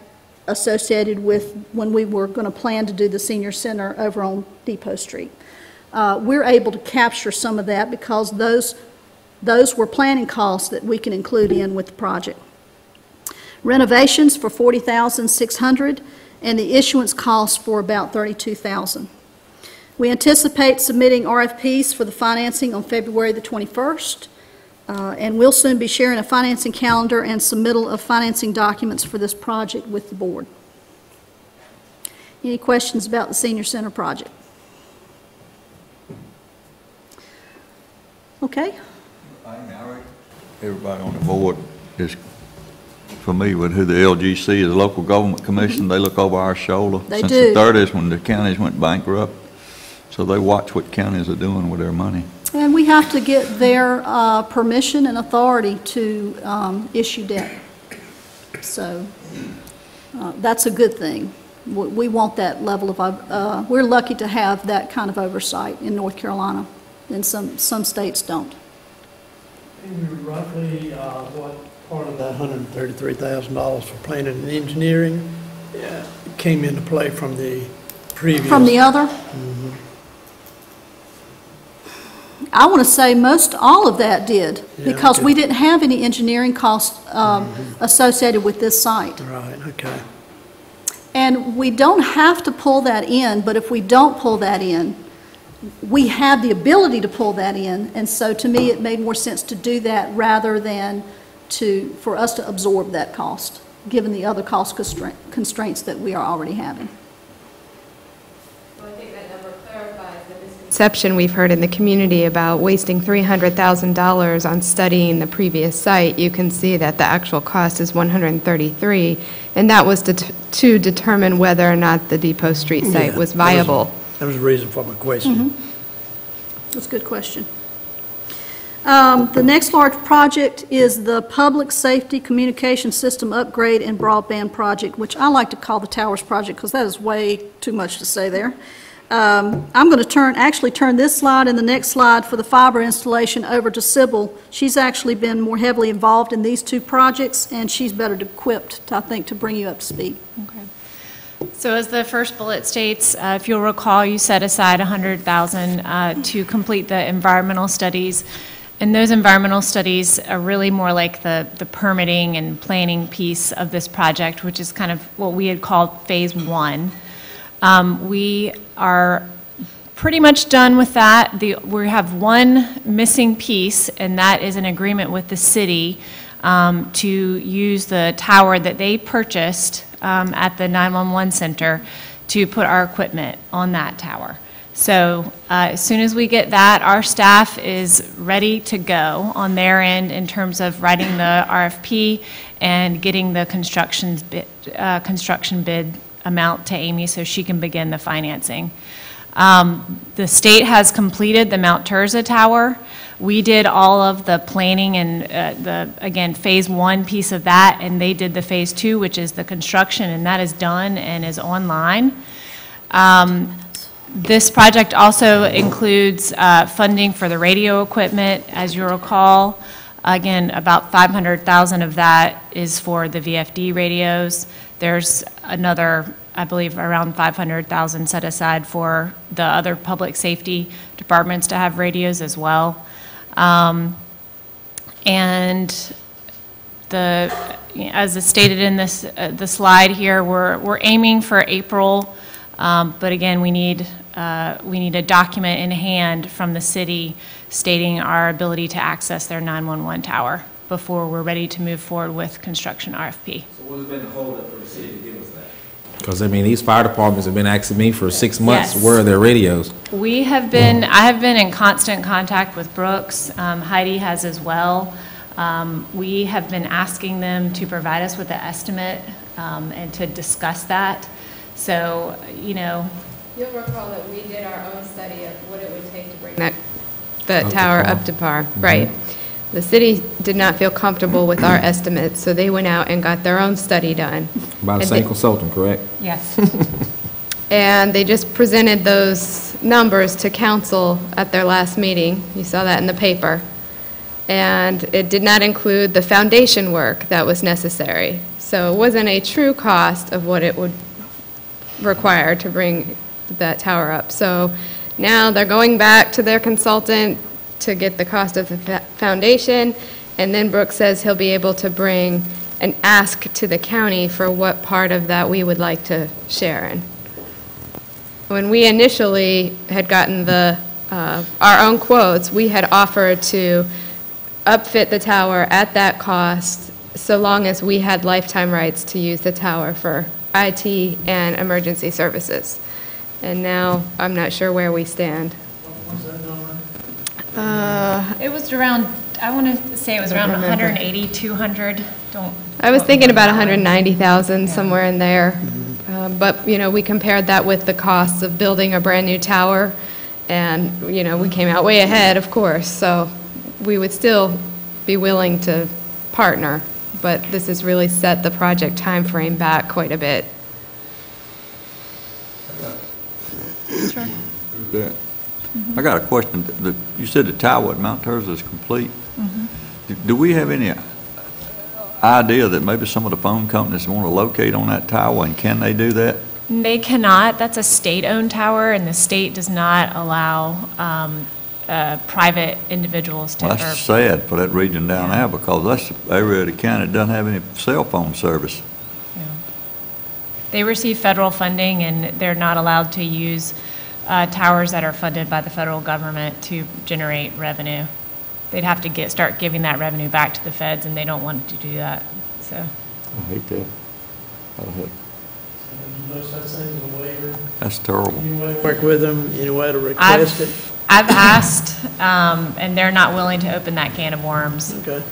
associated with when we were going to plan to do the senior center over on Depot Street. We're able to capture some of that because those were planning costs that we can include in with the project. Renovations for $40,600 and the issuance costs for about $32,000. We anticipate submitting RFPs for the financing on February the 21st, and we'll soon be sharing a financing calendar and submittal of financing documents for this project with the board. Any questions about the senior center project? Okay. Everybody on the board is familiar with who the LGC is, the Local Government Commission. They look over our shoulder. They Since do. the 30s when the counties went bankrupt. So they watch what counties are doing with their money. And we have to get their permission and authority to issue debt. So that's a good thing. We want that level of, we're lucky to have that kind of oversight in North Carolina, and some states don't. And roughly what part of that $133,000 for planning and engineering came into play from the previous? From the other? I want to say most all of that did, because we didn't have any engineering costs associated with this site. Right, okay. And we don't have to pull that in, but if we don't pull that in, we have the ability to pull that in. And so to me, it made more sense to do that rather than for us to absorb that cost, given the other cost constraints that we are already having. Conception we've heard in the community about wasting $300,000 on studying the previous site. You can see that the actual cost is $133,000, and that was to determine whether or not the Depot Street site was viable. That was the reason for my question. That's a good question. The next large project is the Public Safety Communication System Upgrade and Broadband Project, which I like to call the Towers Project because that is way too much to say there. I'm going to actually turn this slide and the next slide for the fiber installation over to Sybil. She's actually been more heavily involved in these two projects, and she's better equipped, I think, to bring you up to speed. Okay. So as the first bullet states, if you'll recall, you set aside $100,000 to complete the environmental studies. And those environmental studies are really more like the permitting and planning piece of this project, which is kind of what we had called phase one. We are pretty much done with that. We have one missing piece, and that is an agreement with the city to use the tower that they purchased at the 911 center to put our equipment on that tower. So as soon as we get that, our staff is ready to go on their end in terms of writing the RFP and getting the construction bid amount to Amy so she can begin the financing. The state has completed the Mount Terza Tower. We did all of the planning and again, phase one piece of that, and they did the phase two, which is the construction, and that is done and is online. This project also includes funding for the radio equipment, as you recall. Again, about $500,000 of that is for the VFD radios. There's another I believe, around 500,000 set aside for the other public safety departments to have radios as well. And as is stated in this the slide here, we're aiming for April, but again, we need a document in hand from the city stating our ability to access their 911 tower before we're ready to move forward with construction RFP. So what has been the holdup for the city to give us that? Because, I mean, these fire departments have been asking me for 6 months, Yes. where are their radios? I have been in constant contact with Brooks. Heidi has as well. We have been asking them to provide us with an estimate and to discuss that. So, You'll recall that we did our own study of what it would take to bring that tower up to par. Right. The city did not feel comfortable with our estimates, so they went out and got their own study done. By the same consultant, correct? Yes. And they just presented those numbers to council at their last meeting. You saw that in the paper. And it did not include the foundation work that was necessary. So it wasn't a true cost of what it would require to bring that tower up. So now they're going back to their consultant to get the cost of the foundation, and then Brooks says he'll be able to bring an ask to the county for what part of that we would like to share in. When we initially had gotten our own quotes, we had offered to upfit the tower at that cost so long as we had lifetime rights to use the tower for IT and emergency services. And now I'm not sure where we stand. It was around, I want to say it was around 180, 200. I was thinking about 190,000, somewhere in there. But, we compared that with the costs of building a brand-new tower, and, we came out way ahead, of course. So we would still be willing to partner, but this has really set the project timeframe back quite a bit. Sure. Yeah. I got a question. You said the tower at Mount Terza is complete. Do we have any idea that maybe some of the phone companies want to locate on that tower, and can they do that? They cannot. That's a state-owned tower, and the state does not allow private individuals to. Well, that's sad for that region down there, because that's the area of the county that doesn't have any cell phone service. Yeah. They receive federal funding, and they're not allowed to use towers that are funded by the federal government to generate revenue. They'd have to start giving that revenue back to the feds, and they don't want to do that. So. I hate that. No such thing as a waiver. That's terrible. Any way to work with them, any way to request it? I've asked, and they're not willing to open that can of worms. Okay.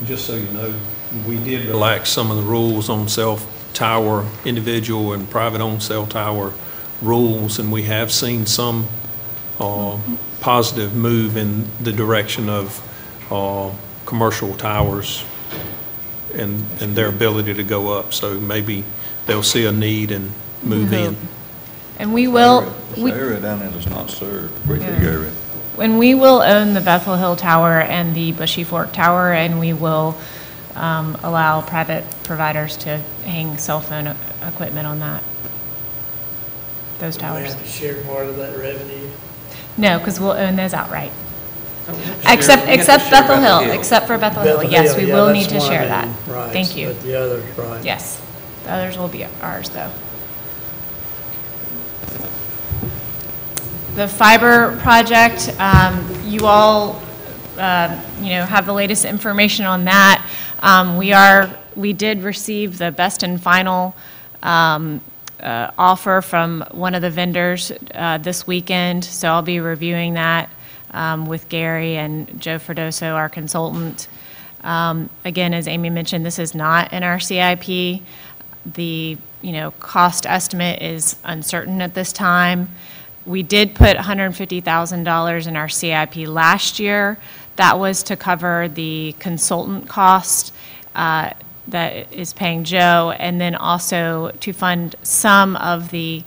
Just so you know, we did relax some of the rules on cell tower, individual and private-owned cell tower rules, and we have seen some positive move in the direction of commercial towers and their ability to go up. So maybe they'll see a need and move in. And we will. This area down there is not served, a great big area. And we will own the Bethel Hill Tower and the Bushy Fork Tower, and we will allow private providers to hang cell phone equipment on those towers. We have to share part of that revenue. No, because we'll own those outright. Except Bethel Hill, except for Bethel Hill. Yes, we will need to share that. Right, Thank you. but the others, right. Yes, the others will be ours, though. The fiber project, you all, have the latest information on that. We did receive the best and final offer from one of the vendors this weekend, so I'll be reviewing that with Gary and Joe Ferdoso, our consultant. Again, as Amy mentioned, this is not in our CIP. The cost estimate is uncertain at this time. We did put $150,000 in our CIP last year. That was to cover the consultant cost that is paying Joe, and then also to fund some of the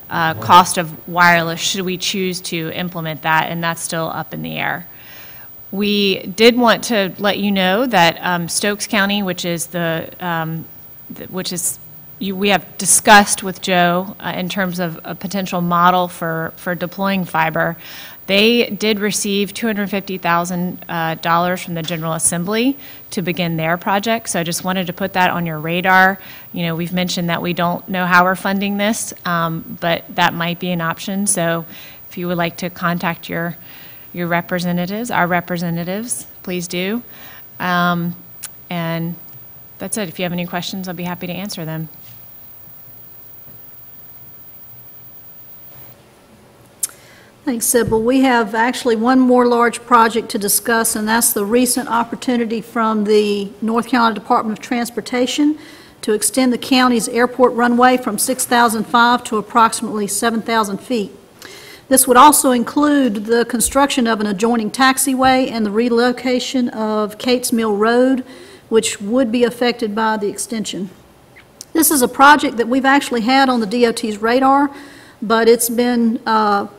cost of wireless should we choose to implement that, and that's still up in the air. We did want to let you know that Stokes County, which is we have discussed with Joe in terms of a potential model for deploying fiber. They did receive $250,000 from the General Assembly to begin their project, so I just wanted to put that on your radar. You know, we've mentioned that we don't know how we're funding this, but that might be an option. So if you would like to contact your representatives, our representatives, please do. And that's it. If you have any questions, I'll be happy to answer them. Thanks, Sybil. We have actually one more large project to discuss, and that's the recent opportunity from the North Carolina Department of Transportation to extend the county's airport runway from 6,005 to approximately 7,000 feet. This would also include the construction of an adjoining taxiway and the relocation of Cates Mill Road, which would be affected by the extension. This is a project that we've actually had on the DOT's radar, but it's been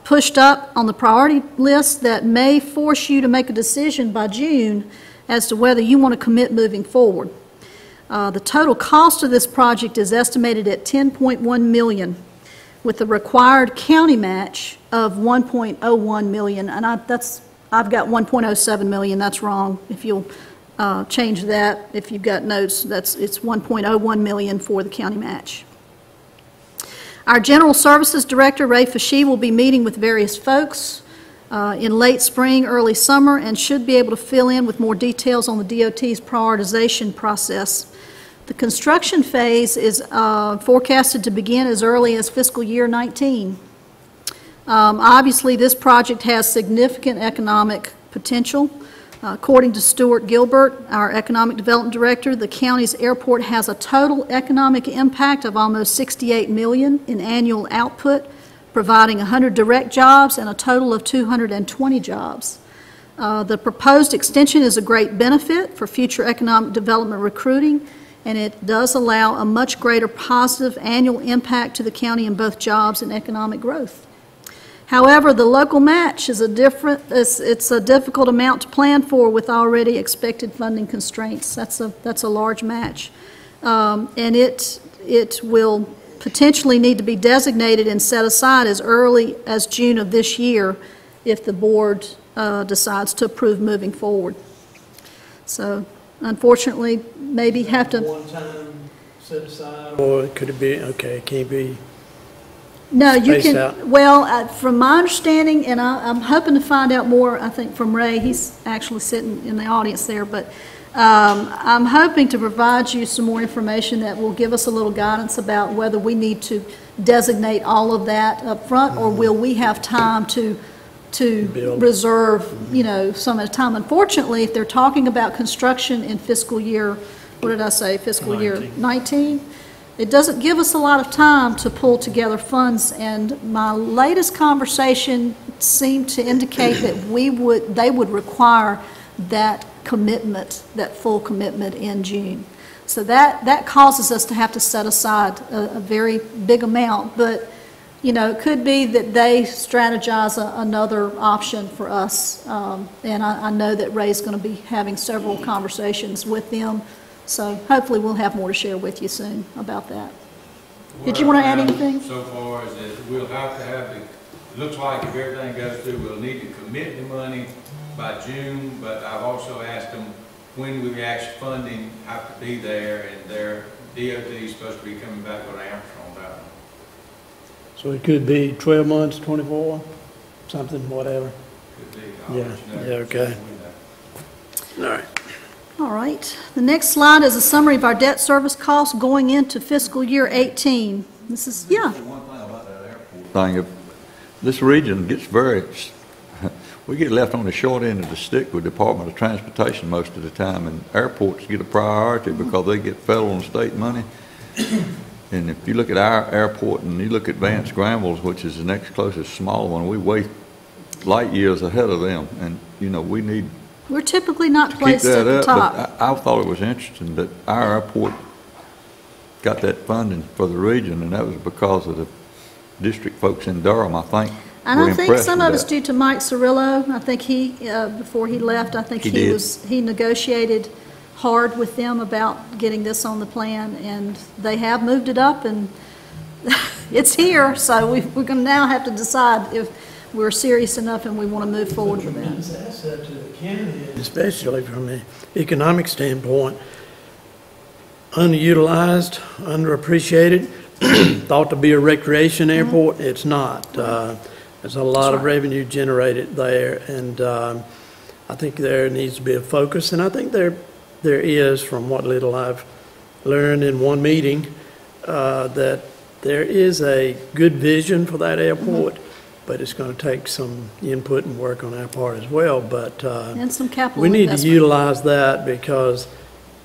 pushed up on the priority list that may force you to make a decision by June as to whether you want to commit moving forward. The total cost of this project is estimated at $10.1 million, with the required county match of $1.01 million, and I've got $1.07 million. That's wrong. If you'll change that, if you've got notes, it's $1.01 million for the county match. Our General Services Director, Ray Fashee, will be meeting with various folks in late spring, early summer, and should be able to fill in with more details on the DOT's prioritization process. The construction phase is forecasted to begin as early as fiscal year 19. Obviously, this project has significant economic potential. According to Stuart Gilbert, our Economic Development Director, the county's airport has a total economic impact of almost $68 million in annual output, providing 100 direct jobs and a total of 220 jobs. The proposed extension is a great benefit for future economic development recruiting, and it does allow a much greater positive annual impact to the county in both jobs and economic growth. However, the local match is it's a difficult amount to plan for with already expected funding constraints. That's a large match. And it will potentially need to be designated and set aside as early as June of this year if the board decides to approve moving forward. So unfortunately, maybe have to... One time set aside, or could it be, okay, it can't be... No, you spaced can, out? well, from my understanding, and I'm hoping to find out more, I think, from Ray. He's actually sitting in the audience there, but I'm hoping to provide you some more information that will give us a little guidance about whether we need to designate all of that up front, or will we have time to reserve, you know, some at a time. Unfortunately, if they're talking about construction in fiscal year, what did I say, fiscal year 19? It doesn't give us a lot of time to pull together funds, and my latest conversation seemed to indicate that they would require that commitment, that full commitment in June. So that causes us to have to set aside a very big amount, but you know, it could be that they strategize another option for us, and I know that Ray's going to be having several conversations with them. So hopefully we'll have more to share with you soon about that. Did you want to add anything? So far as that we'll have to have the, it looks like if everything goes through, we'll need to commit the money by June, but I've also asked them when we actually funding have to be there, and their DOT is supposed to be coming back with an answer on that one. So it could be 12 months, 24, something, whatever. Could be. Yeah, okay. All right. All right. The next slide is a summary of our debt service costs going into fiscal year 18. This is, yeah. One thing about that airport thing, if this region gets we get left on the short end of the stick with the Department of Transportation most of the time, and airports get a priority because they get federal and state money. And if you look at our airport and you look at Vance Granville's, which is the next closest small one, we way light years ahead of them, and you know we need. We're typically not Keep placed at that the up, top. but I thought it was interesting that our airport got that funding for the region, and that was because of the district folks in Durham, I think. And were I think impressed some with of it's that. due to Mike Cirillo. I think he, before he left, I think He he negotiated hard with them about getting this on the plan, and they have moved it up, and it's here, so we're going to now have to decide if we're serious enough and we want to move forward with that. Tremendous asset to the county, especially from an economic standpoint. Underutilized, underappreciated, thought to be a recreation airport. It's not. There's a lot of revenue generated there, and I think there needs to be a focus, and I think there is, from what little I've learned in one meeting, that there is a good vision for that airport, but it's going to take some input and work on our part as well. But And some capital we need investment. to utilize that, because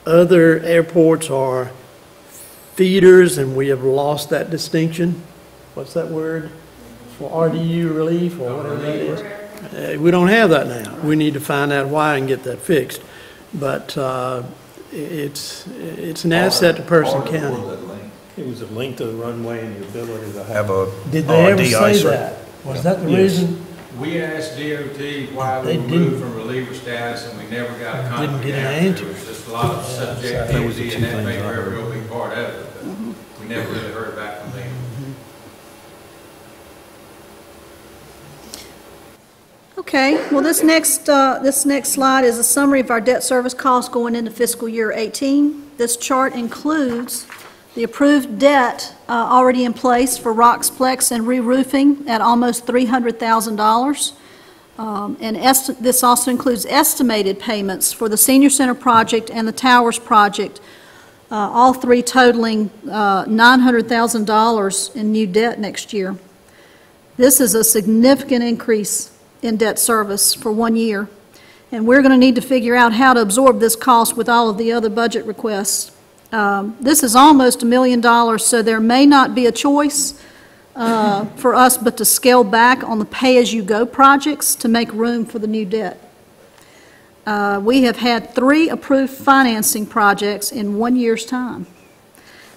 other airports are feeders, and we have lost that distinction. What's that word? For RDU relief or whatever that is. We don't have that now. We need to find out why and get that fixed. But it's an asset to Person County. It was the length of the runway and the ability to have a Did they ever say de-icer. that? Was that the Yes. reason? We asked DOT why They we were didn't- moved from reliever status, and we never got a Didn't concrete get an answer. answer. It was just a lot of That was the subjectivity, two and that things made I her a heard. real big part of it, but we never really heard back from them. Okay, well, this next slide is a summary of our debt service costs going into fiscal year 18. This chart includes the approved debt already in place for Roxplex and re-roofing at almost $300,000. This also includes estimated payments for the Senior Center project and the Towers project, all three totaling $900,000 in new debt next year. This is a significant increase in debt service for 1 year, and we're going to need to figure out how to absorb this cost with all of the other budget requests. This is almost $1 million, so there may not be a choice for us but to scale back on the pay-as-you-go projects to make room for the new debt. We have had 3 approved financing projects in 1 year's time,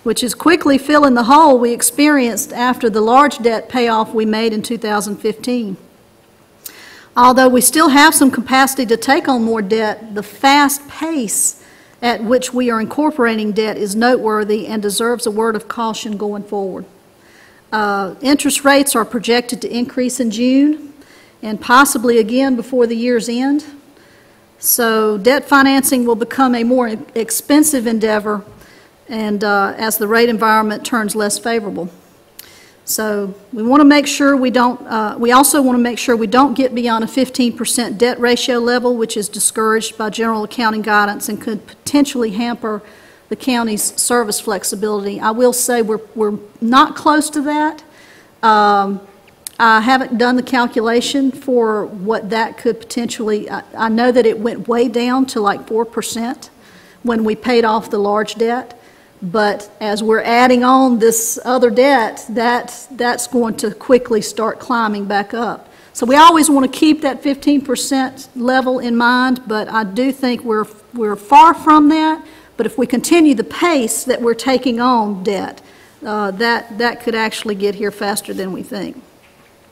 which is quickly filling the hole we experienced after the large debt payoff we made in 2015. Although we still have some capacity to take on more debt, the fast pace at which we are incorporating debt is noteworthy and deserves a word of caution going forward. Interest rates are projected to increase in June and possibly again before the year's end. So debt financing will become a more expensive endeavor, and as the rate environment turns less favorable. So we want to make sure we don't, we also want to make sure we don't get beyond a 15% debt ratio level, which is discouraged by general accounting guidance and could potentially hamper the county's service flexibility. I will say we're not close to that. I haven't done the calculation for what that could potentially, I know that it went way down to like 4% when we paid off the large debt. But as we're adding on this other debt, that's going to quickly start climbing back up. So we always want to keep that 15% level in mind, but I do think we're far from that. But if we continue the pace that we're taking on debt, that could actually get here faster than we think.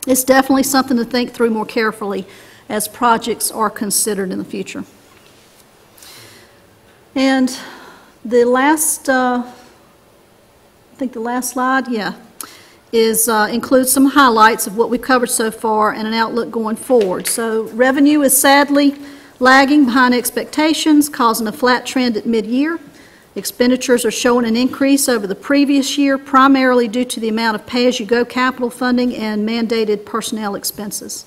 It's definitely something to think through more carefully as projects are considered in the future. And the last, I think the last slide, includes some highlights of what we've covered so far and an outlook going forward. So revenue is sadly lagging behind expectations, causing a flat trend at mid-year. Expenditures are showing an increase over the previous year, primarily due to the amount of pay-as-you-go capital funding and mandated personnel expenses.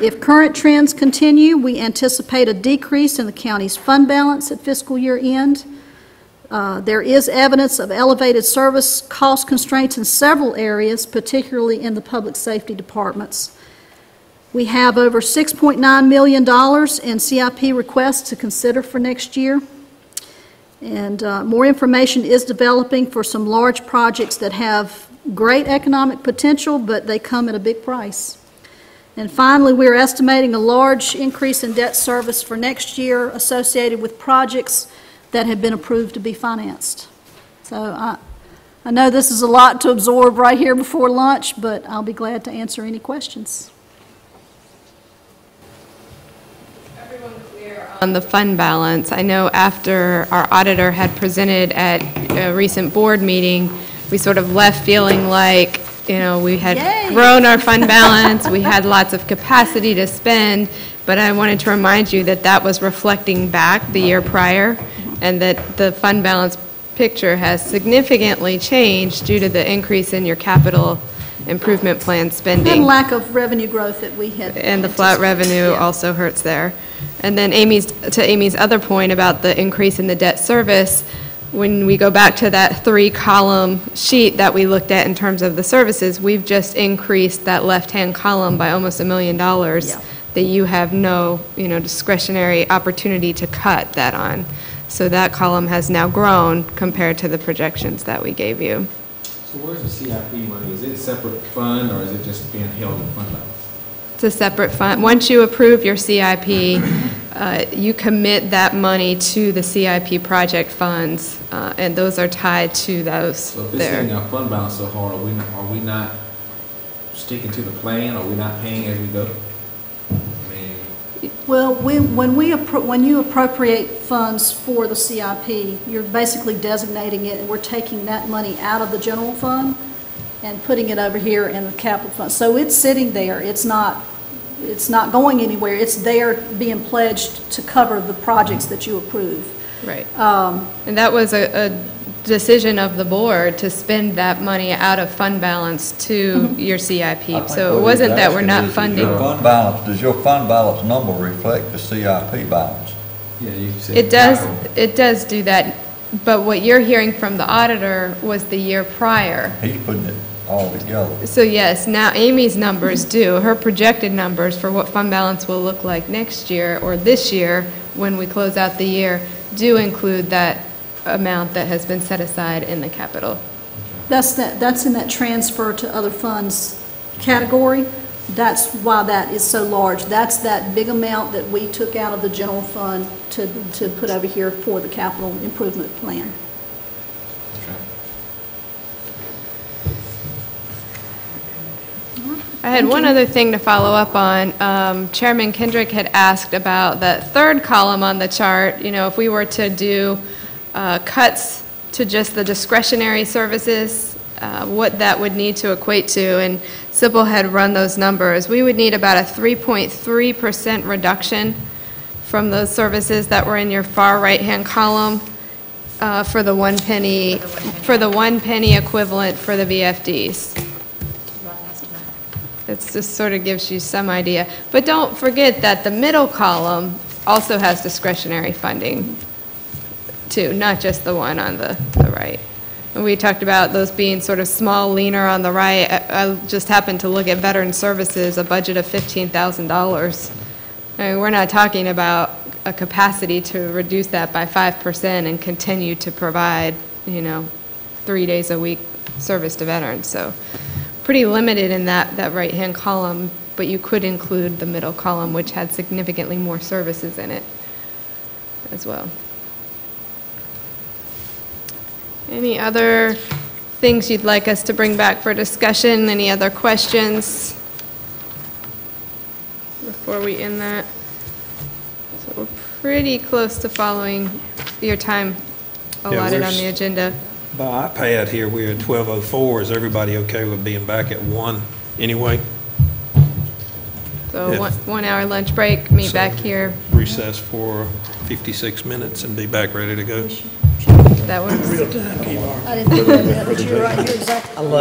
If current trends continue, we anticipate a decrease in the county's fund balance at fiscal year end. There is evidence of elevated service cost constraints in several areas, particularly in the public safety departments. We have over $6.9 million in CIP requests to consider for next year. And more information is developing for some large projects that have great economic potential, but they come at a big price. And finally, we're estimating a large increase in debt service for next year associated with projects that have been approved to be financed. So I know this is a lot to absorb right here before lunch, but I'll be glad to answer any questions. On the fund balance, I know after our auditor had presented at a recent board meeting, we sort of left feeling like, we had Yay. grown our fund balance, we had lots of capacity to spend, but I wanted to remind you that that was reflecting back the year prior, and that the fund balance picture has significantly changed due to the increase in your capital improvement plan spending. And lack of revenue growth that we had. And the flat revenue Yeah. also hurts there. And then to Amy's other point about the increase in the debt service, when we go back to that 3-column sheet that we looked at in terms of the services, we've just increased that left-hand column by almost $1 million Yeah. that you have no, discretionary opportunity to cut that on. So that column has now grown compared to the projections that we gave you. So where's the CIP money? Is it a separate fund, or is it just being held in fund balance? It's a separate fund. Once you approve your CIP, you commit that money to the CIP project funds, and those are tied to those So if it's sitting there. our fund balance so hard, are we not sticking to the plan? Are we not paying as we go? I mean, Well, when you appropriate funds for the CIP, you're basically designating it, and we're taking that money out of the general fund and putting it over here in the capital fund. So it's sitting there. It's not going anywhere. It's there being pledged to cover the projects that you approve. Right. And that was a decision of the board to spend that money out of fund balance to your CIP. So it wasn't that we're not funding. Does your fund balance number reflect the CIP balance? yeah, you said. It does do that, but what you're hearing from the auditor was the year prior. He's putting it all together. So yes, now Amy's numbers do, her projected numbers for what fund balance will look like next year or this year when we close out the year do include that amount that has been set aside in the capital. That's in that transfer to other funds category. That's why that is so large. That's that big amount that we took out of the general fund to put over here for the capital improvement plan. I had one other thing to follow up on. Chairman Kendrick had asked about that third column on the chart, if we were to do cuts to just the discretionary services, what that would need to equate to, and Sybil had run those numbers. We would need about a 3.3% reduction from those services that were in your far right-hand column for the 1 penny, equivalent for the VFDs. It just sort of gives you some idea. But don't forget that the middle column also has discretionary funding too, not just the one on the right. And we talked about those being sort of small, leaner on the right. I just happened to look at Veteran Services, a budget of $15,000. I mean, we're not talking about a capacity to reduce that by 5% and continue to provide, 3 days a week service to veterans. So pretty limited in that right-hand column, but you could include the middle column, which had significantly more services in it as well. Any other things you'd like us to bring back for discussion? Any other questions before we end that? So we're pretty close to following your time allotted on the agenda. By iPad here, we're at 12:04. Is everybody okay with being back at 1 anyway? So Yeah. 1 hour lunch break, meet So back here. Recess for 56 minutes and be back ready to go. That works. I didn't think of that, but you're right, you're exactly.